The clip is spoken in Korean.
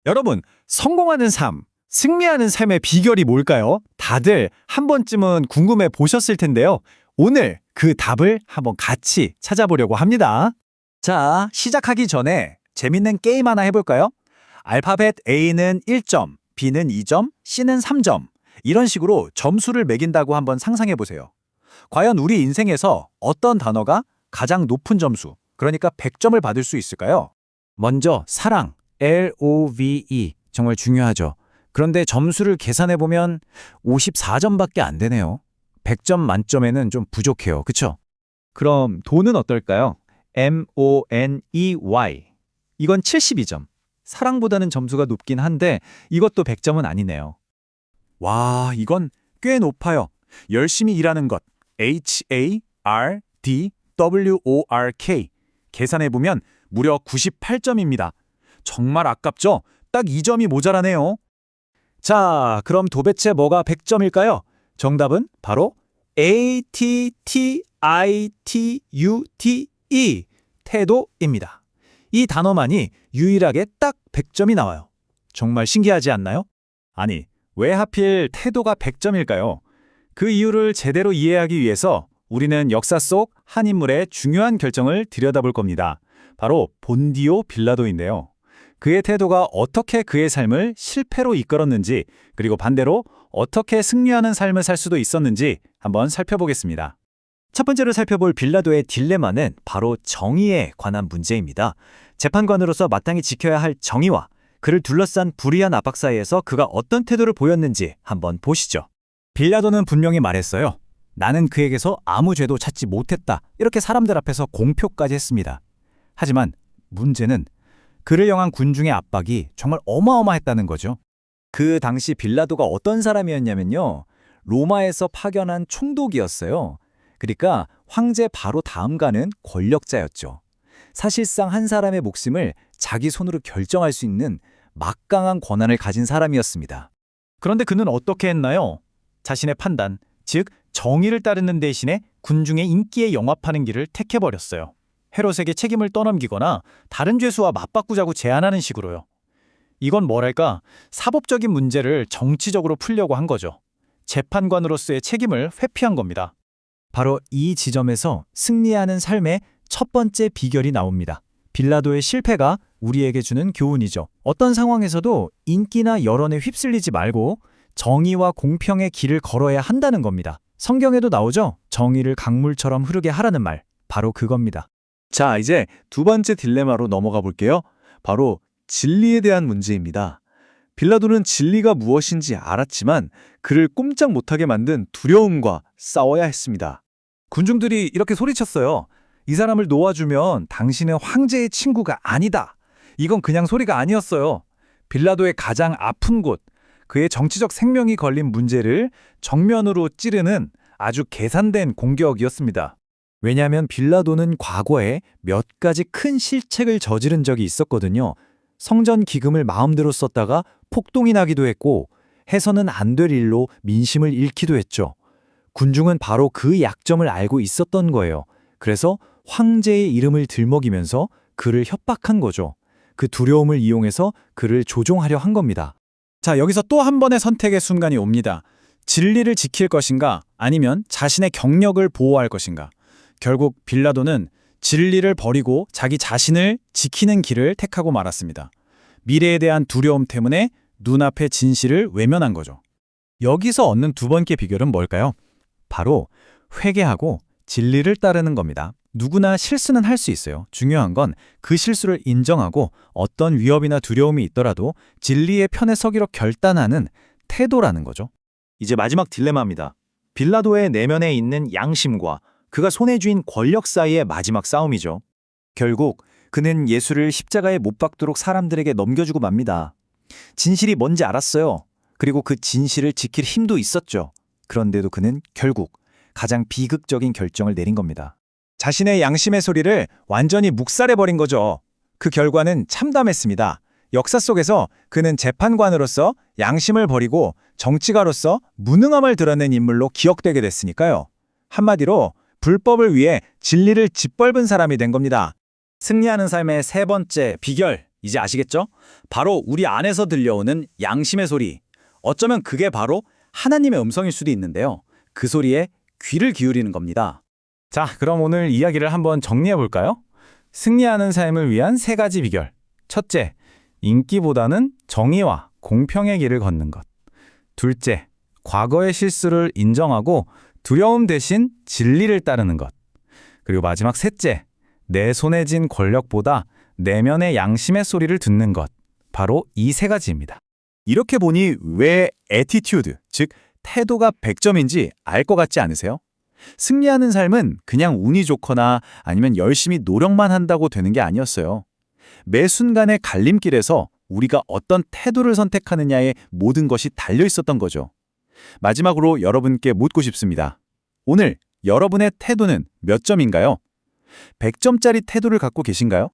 여러분, 성공하는 삶, 승리하는 삶의 비결이 뭘까요? 다들 한 번쯤은 궁금해 보셨을 텐데요. 오늘 그 답을 한번 같이 찾아보려고 합니다. 자, 시작하기 전에 재밌는 게임 하나 해볼까요? 알파벳 A는 1점, B는 2점, C는 3점. 이런 식으로 점수를 매긴다고 한번 상상해 보세요. 과연 우리 인생에서 어떤 단어가 가장 높은 점수, 그러니까 100점을 받을 수 있을까요? 먼저 사랑, LOVE 정말 중요하죠. 그런데 점수를 계산해보면 54점밖에 안 되네요. 100점 만점에는 좀 부족해요. 그쵸? 그럼 돈은 어떨까요? MONEY. 이건 72점. 사랑보다는 점수가 높긴 한데 이것도 100점은 아니네요. 와, 이건 꽤 높아요. 열심히 일하는 것. HARDWORK. 계산해보면 무려 98점입니다. 정말 아깝죠? 딱 2점이 모자라네요. 자, 그럼 도대체 뭐가 100점일까요? 정답은 바로 ATTITUDE, 태도입니다. 이 단어만이 유일하게 딱 100점이 나와요. 정말 신기하지 않나요? 아니, 왜 하필 태도가 100점일까요? 그 이유를 제대로 이해하기 위해서 우리는 역사 속 한 인물의 중요한 결정을 들여다볼 겁니다. 바로 본디오 빌라도인데요. 그의 태도가 어떻게 그의 삶을 실패로 이끌었는지, 그리고 반대로 어떻게 승리하는 삶을 살 수도 있었는지 한번 살펴보겠습니다. 첫 번째로 살펴볼 빌라도의 딜레마는 바로 정의에 관한 문제입니다. 재판관으로서 마땅히 지켜야 할 정의와 그를 둘러싼 불의한 압박 사이에서 그가 어떤 태도를 보였는지 한번 보시죠. 빌라도는 분명히 말했어요. 나는 그에게서 아무 죄도 찾지 못했다. 이렇게 사람들 앞에서 공표까지 했습니다. 하지만 문제는 그를 향한 군중의 압박이 정말 어마어마했다는 거죠. 그 당시 빌라도가 어떤 사람이었냐면요. 로마에서 파견한 총독이었어요. 그러니까 황제 바로 다음 가는 권력자였죠. 사실상 한 사람의 목숨을 자기 손으로 결정할 수 있는 막강한 권한을 가진 사람이었습니다. 그런데 그는 어떻게 했나요? 자신의 판단, 즉 정의를 따르는 대신에 군중의 인기에 영합하는 길을 택해버렸어요. 헤롯에게 책임을 떠넘기거나 다른 죄수와 맞바꾸자고 제안하는 식으로요. 이건 뭐랄까, 사법적인 문제를 정치적으로 풀려고 한 거죠. 재판관으로서의 책임을 회피한 겁니다. 바로 이 지점에서 승리하는 삶의 첫 번째 비결이 나옵니다. 빌라도의 실패가 우리에게 주는 교훈이죠. 어떤 상황에서도 인기나 여론에 휩쓸리지 말고 정의와 공평의 길을 걸어야 한다는 겁니다. 성경에도 나오죠? 정의를 강물처럼 흐르게 하라는 말. 바로 그겁니다. 자, 이제 두 번째 딜레마로 넘어가 볼게요. 바로 진리에 대한 문제입니다. 빌라도는 진리가 무엇인지 알았지만 그를 꼼짝 못하게 만든 두려움과 싸워야 했습니다. 군중들이 이렇게 소리쳤어요. 이 사람을 놓아주면 당신은 황제의 친구가 아니다. 이건 그냥 소리가 아니었어요. 빌라도의 가장 아픈 곳, 그의 정치적 생명이 걸린 문제를 정면으로 찌르는 아주 계산된 공격이었습니다. 왜냐하면 빌라도는 과거에 몇 가지 큰 실책을 저지른 적이 있었거든요. 성전 기금을 마음대로 썼다가 폭동이 나기도 했고 해서는 안 될 일로 민심을 잃기도 했죠. 군중은 바로 그 약점을 알고 있었던 거예요. 그래서 황제의 이름을 들먹이면서 그를 협박한 거죠. 그 두려움을 이용해서 그를 조종하려 한 겁니다. 자, 여기서 또 한 번의 선택의 순간이 옵니다. 진리를 지킬 것인가 아니면 자신의 경력을 보호할 것인가. 결국 빌라도는 진리를 버리고 자기 자신을 지키는 길을 택하고 말았습니다. 미래에 대한 두려움 때문에 눈앞의 진실을 외면한 거죠. 여기서 얻는 두 번째 비결은 뭘까요? 바로 회개하고 진리를 따르는 겁니다. 누구나 실수는 할 수 있어요. 중요한 건 그 실수를 인정하고 어떤 위협이나 두려움이 있더라도 진리의 편에 서기로 결단하는 태도라는 거죠. 이제 마지막 딜레마입니다. 빌라도의 내면에 있는 양심과 그가 손에 쥔 권력 사이의 마지막 싸움이죠. 결국 그는 예수를 십자가에 못 박도록 사람들에게 넘겨주고 맙니다. 진실이 뭔지 알았어요. 그리고 그 진실을 지킬 힘도 있었죠. 그런데도 그는 결국 가장 비극적인 결정을 내린 겁니다. 자신의 양심의 소리를 완전히 묵살해버린 거죠. 그 결과는 참담했습니다. 역사 속에서 그는 재판관으로서 양심을 버리고 정치가로서 무능함을 드러낸 인물로 기억되게 됐으니까요. 한마디로 불법을 위해 진리를 짓밟은 사람이 된 겁니다. 승리하는 삶의 세 번째 비결, 이제 아시겠죠? 바로 우리 안에서 들려오는 양심의 소리. 어쩌면 그게 바로 하나님의 음성일 수도 있는데요. 그 소리에 귀를 기울이는 겁니다. 자, 그럼 오늘 이야기를 한번 정리해 볼까요? 승리하는 삶을 위한 3가지 비결. 첫째, 인기보다는 정의와 공평의 길을 걷는 것. 둘째, 과거의 실수를 인정하고 두려움 대신 진리를 따르는 것. 그리고 마지막 셋째, 내 손에 쥔 권력보다 내면의 양심의 소리를 듣는 것. 바로 이 3가지입니다. 이렇게 보니 왜 애티튜드, 즉 태도가 100점인지 알 것 같지 않으세요? 승리하는 삶은 그냥 운이 좋거나 아니면 열심히 노력만 한다고 되는 게 아니었어요. 매 순간의 갈림길에서 우리가 어떤 태도를 선택하느냐에 모든 것이 달려 있었던 거죠. 마지막으로 여러분께 묻고 싶습니다. 오늘 여러분의 태도는 몇 점인가요? 100점짜리 태도를 갖고 계신가요?